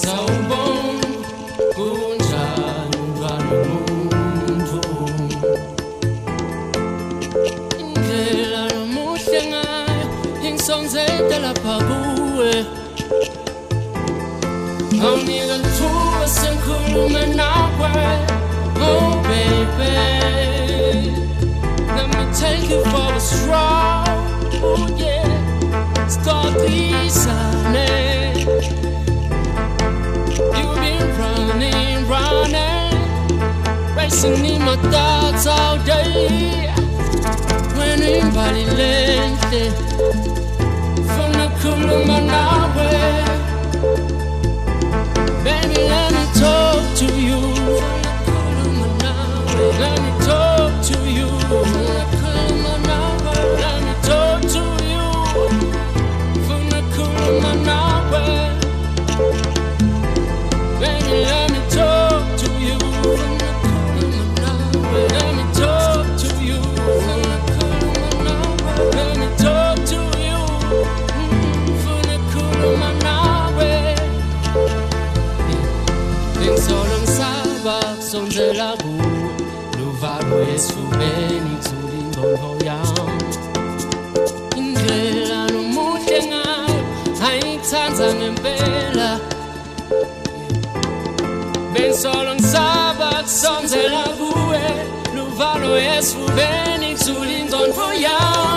sawubona kunjani ngalomuntu indlela nomuhle ngayo ingisongezela lapha kuwe awunika lithuba sengikhuluma nawe oh baby let me take you for a stroll oh yeah start listening you've been running racing in my thoughts all day when Mbali Lenhle from the kuluma nawe baby let me talk to you let me talk to you let me talk to you from the kuluma nawe baby let me talk to you from the kuluma nawe let me talk to you from the kuluma nawe let me talk to you from the kuluma nawe Solo msaba kusonzela kuwe luvalo esifubeni ngizulingqondo yami indlela nomuhle ngayo ayithanda ngempela Bensolo ngisaba kusonzela kuwe luvalo esifubeni ngizulingqondo yami